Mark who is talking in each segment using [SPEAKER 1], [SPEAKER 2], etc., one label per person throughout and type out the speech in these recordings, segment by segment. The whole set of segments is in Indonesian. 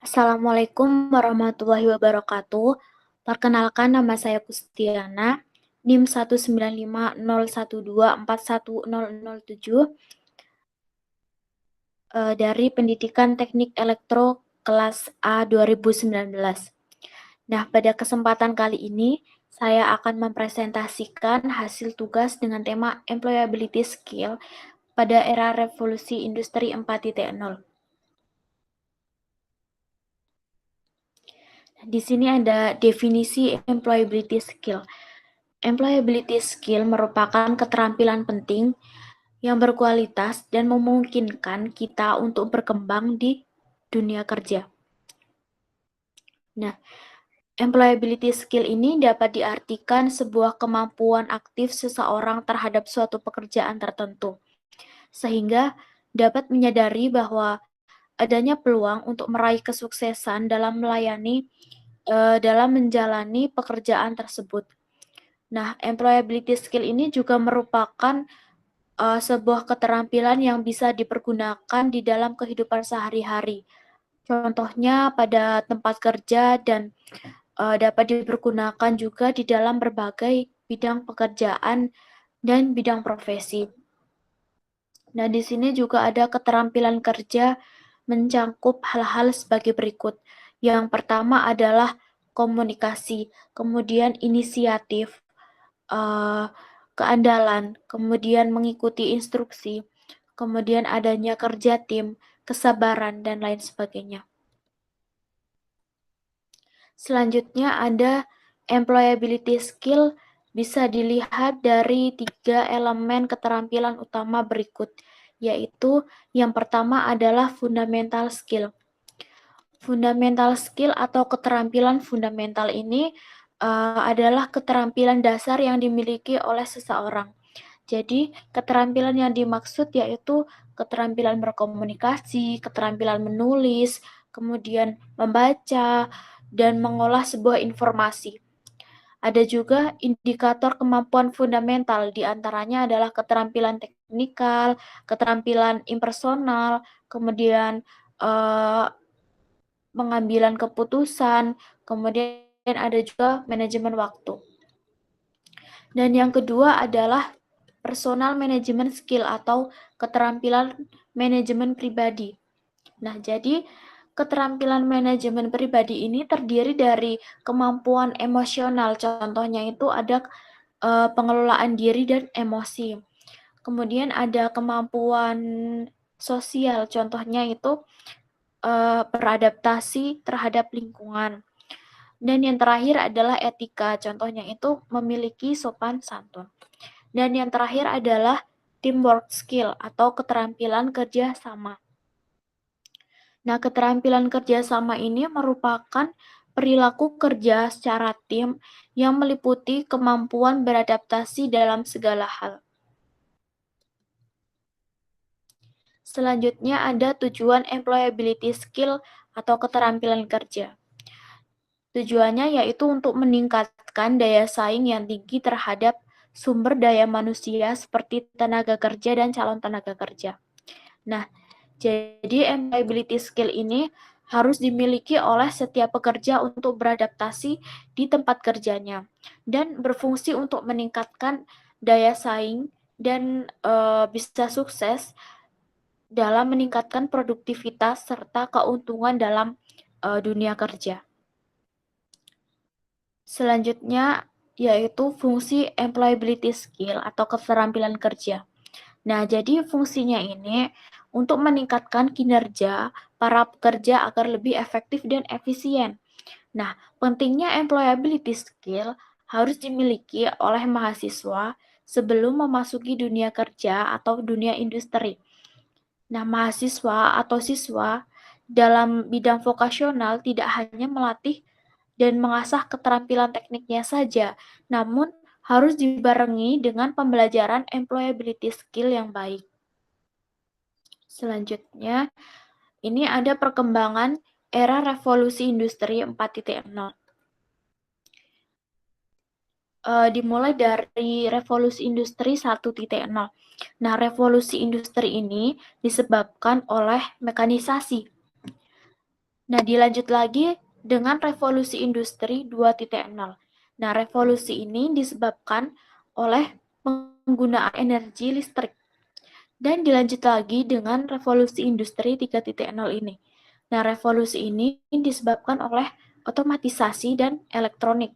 [SPEAKER 1] Assalamualaikum warahmatullahi wabarakatuh. Perkenalkan nama saya Kustiana, NIM 19501241007 dari Pendidikan Teknik Elektro kelas A 2019. Nah, pada kesempatan kali ini saya akan mempresentasikan hasil tugas dengan tema Employability Skill pada era revolusi industri 4.0. Di sini ada definisi employability skill. Employability skill merupakan keterampilan penting yang berkualitas dan memungkinkan kita untuk berkembang di dunia kerja. Nah, employability skill ini dapat diartikan sebuah kemampuan aktif seseorang terhadap suatu pekerjaan tertentu, sehingga dapat menyadari bahwa adanya peluang untuk meraih kesuksesan dalam menjalani pekerjaan tersebut. Nah, employability skill ini juga merupakan sebuah keterampilan yang bisa dipergunakan di dalam kehidupan sehari-hari. Contohnya pada tempat kerja dan dapat dipergunakan juga di dalam berbagai bidang pekerjaan dan bidang profesi. Nah, di sini juga ada keterampilan kerja mencangkup hal-hal sebagai berikut. Yang pertama adalah komunikasi, kemudian inisiatif, keandalan, kemudian mengikuti instruksi, kemudian adanya kerja tim, kesabaran, dan lain sebagainya. Selanjutnya ada employability skill bisa dilihat dari 3 elemen keterampilan utama berikut, yaitu yang pertama adalah fundamental skill. Fundamental skill atau keterampilan fundamental ini adalah keterampilan dasar yang dimiliki oleh seseorang. Jadi, keterampilan yang dimaksud yaitu keterampilan berkomunikasi, keterampilan menulis, kemudian membaca, dan mengolah sebuah informasi. Ada juga indikator kemampuan fundamental, diantaranya adalah keterampilan teknikal, keterampilan impersonal, kemudian pengambilan keputusan, kemudian ada juga manajemen waktu. Dan yang kedua adalah personal management skill atau keterampilan manajemen pribadi. Nah, jadi keterampilan manajemen pribadi ini terdiri dari kemampuan emosional, contohnya itu ada pengelolaan diri dan emosi. Kemudian ada kemampuan sosial, contohnya itu beradaptasi terhadap lingkungan. Dan yang terakhir adalah etika, contohnya itu memiliki sopan santun. Dan yang terakhir adalah teamwork skill atau keterampilan kerja sama. Nah, keterampilan kerja sama ini merupakan perilaku kerja secara tim yang meliputi kemampuan beradaptasi dalam segala hal. Selanjutnya ada tujuan employability skill atau keterampilan kerja. Tujuannya yaitu untuk meningkatkan daya saing yang tinggi terhadap sumber daya manusia seperti tenaga kerja dan calon tenaga kerja. Nah, jadi employability skill ini harus dimiliki oleh setiap pekerja untuk beradaptasi di tempat kerjanya dan berfungsi untuk meningkatkan daya saing dan bisa sukses dalam meningkatkan produktivitas serta keuntungan dalam dunia kerja. Selanjutnya yaitu fungsi employability skill atau keterampilan kerja. Nah, jadi fungsinya ini untuk meningkatkan kinerja para pekerja agar lebih efektif dan efisien. Nah, pentingnya employability skill harus dimiliki oleh mahasiswa sebelum memasuki dunia kerja atau dunia industri. Nah, mahasiswa atau siswa dalam bidang vokasional tidak hanya melatih dan mengasah keterampilan tekniknya saja, namun harus dibarengi dengan pembelajaran employability skill yang baik. Selanjutnya, ini ada perkembangan era revolusi industri 4.0. Dimulai dari revolusi industri 1.0. Nah, revolusi industri ini disebabkan oleh mekanisasi. Nah, dilanjut lagi dengan revolusi industri 2.0. Nah, revolusi ini disebabkan oleh penggunaan energi listrik. Dan dilanjut lagi dengan revolusi industri 3.0 ini. Nah, revolusi ini disebabkan oleh otomatisasi dan elektronik.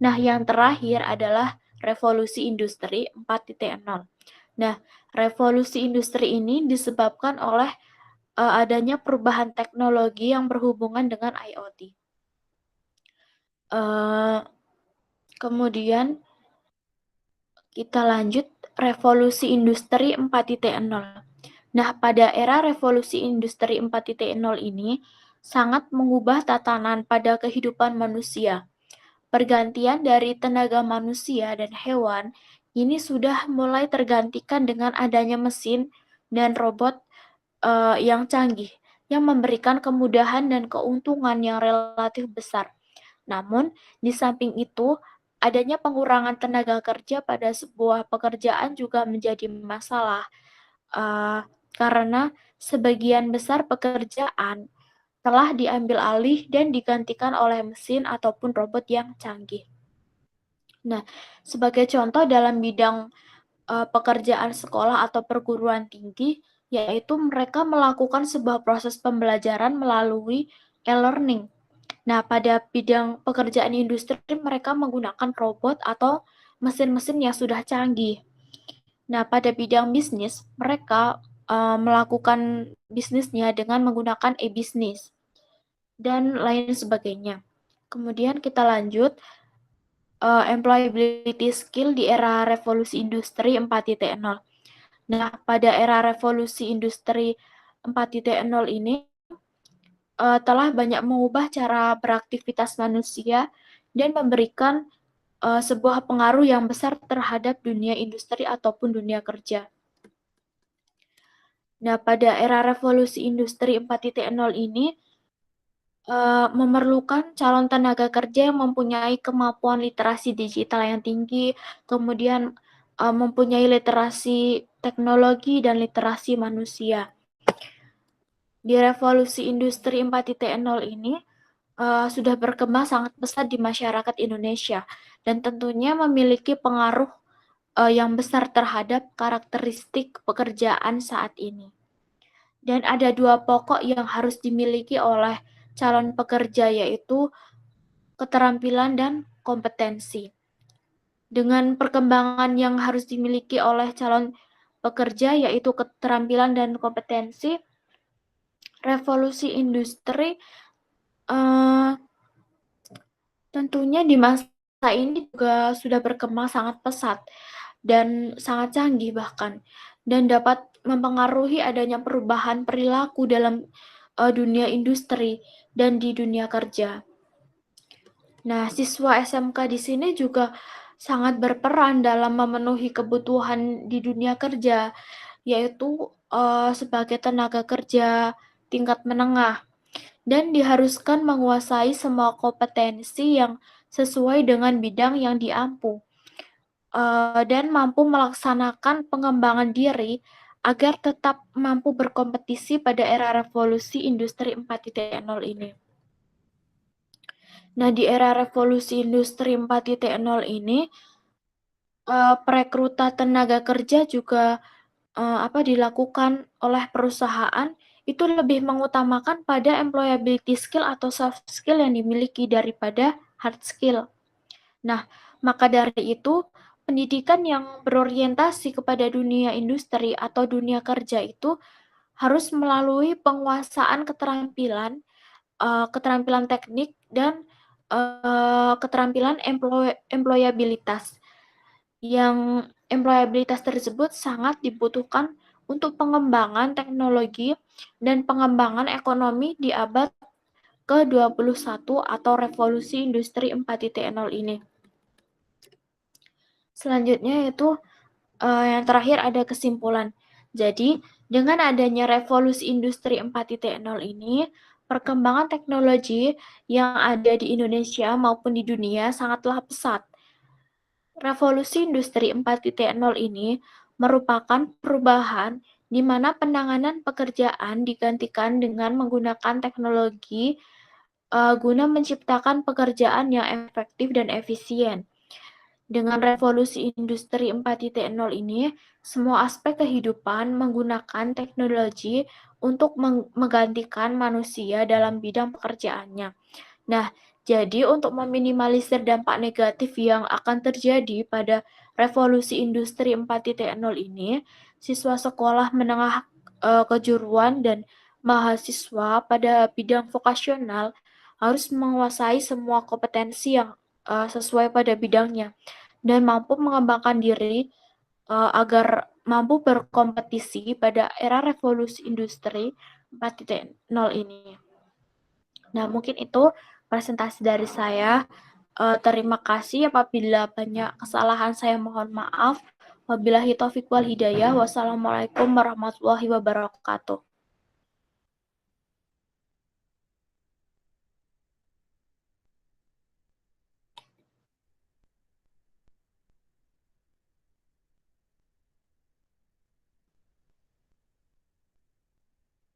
[SPEAKER 1] Nah, yang terakhir adalah revolusi industri 4.0. Nah, revolusi industri ini disebabkan oleh adanya perubahan teknologi yang berhubungan dengan IoT. Kemudian kita lanjut revolusi industri 4.0. Nah, pada era revolusi industri 4.0 ini sangat mengubah tatanan pada kehidupan manusia. Pergantian dari tenaga manusia dan hewan ini sudah mulai tergantikan dengan adanya mesin dan robot yang canggih, yang memberikan kemudahan dan keuntungan yang relatif besar. Namun, di samping itu, adanya pengurangan tenaga kerja pada sebuah pekerjaan juga menjadi masalah, karena sebagian besar pekerjaan telah diambil alih dan digantikan oleh mesin ataupun robot yang canggih. Nah, sebagai contoh dalam bidang pekerjaan sekolah atau perguruan tinggi, yaitu mereka melakukan sebuah proses pembelajaran melalui e-learning. Nah, pada bidang pekerjaan industri, mereka menggunakan robot atau mesin-mesin yang sudah canggih. Nah, pada bidang bisnis, mereka melakukan bisnisnya dengan menggunakan e-bisnis dan lain sebagainya. Kemudian kita lanjut, employability skill di era revolusi industri 4.0. Nah, pada era revolusi industri 4.0 ini telah banyak mengubah cara beraktivitas manusia dan memberikan sebuah pengaruh yang besar terhadap dunia industri ataupun dunia kerja. Nah, pada era revolusi industri 4.0 ini memerlukan calon tenaga kerja yang mempunyai kemampuan literasi digital yang tinggi, kemudian mempunyai literasi teknologi dan literasi manusia. Di revolusi industri 4.0 ini sudah berkembang sangat besar di masyarakat Indonesia dan tentunya memiliki pengaruh yang besar terhadap karakteristik pekerjaan saat ini. Dan ada dua pokok yang harus dimiliki oleh calon pekerja, yaitu keterampilan dan kompetensi. Dengan perkembangan yang harus dimiliki oleh calon pekerja, yaitu keterampilan dan kompetensi, revolusi industri tentunya di masa ini juga sudah berkembang sangat pesat dan sangat canggih bahkan, dan dapat mempengaruhi adanya perubahan perilaku dalam dunia industri dan di dunia kerja. Nah, siswa SMK di sini juga sangat berperan dalam memenuhi kebutuhan di dunia kerja, yaitu sebagai tenaga kerja tingkat menengah dan diharuskan menguasai semua kompetensi yang sesuai dengan bidang yang diampu dan mampu melaksanakan pengembangan diri agar tetap mampu berkompetisi pada era revolusi industri 4.0 ini. Nah, di era revolusi industri 4.0 ini, perekrutan tenaga kerja juga dilakukan oleh perusahaan itu lebih mengutamakan pada employability skill atau soft skill yang dimiliki daripada hard skill. Nah, maka dari itu, pendidikan yang berorientasi kepada dunia industri atau dunia kerja itu harus melalui penguasaan keterampilan, keterampilan teknik dan keterampilan employabilitas. Yang employabilitas tersebut sangat dibutuhkan untuk pengembangan teknologi dan pengembangan ekonomi di abad ke-21 atau revolusi industri 4.0 ini. Selanjutnya yaitu yang terakhir ada kesimpulan. Jadi, dengan adanya revolusi industri 4.0 ini, perkembangan teknologi yang ada di Indonesia maupun di dunia sangatlah pesat. Revolusi industri 4.0 ini merupakan perubahan di mana penanganan pekerjaan digantikan dengan menggunakan teknologi guna menciptakan pekerjaan yang efektif dan efisien. Dengan revolusi industri 4.0 ini, semua aspek kehidupan menggunakan teknologi untuk menggantikan manusia dalam bidang pekerjaannya. Nah, jadi untuk meminimalisir dampak negatif yang akan terjadi pada revolusi industri 4.0 ini, siswa sekolah menengah kejuruan dan mahasiswa pada bidang vokasional harus menguasai semua kompetensi yang sesuai pada bidangnya dan mampu mengembangkan diri agar mampu berkompetisi pada era revolusi industri 4.0 ini. Nah, mungkin itu presentasi dari saya. Terima kasih apabila banyak kesalahan, saya mohon maaf. Wabillahi taufiq wal hidayah. Wassalamualaikum warahmatullahi wabarakatuh.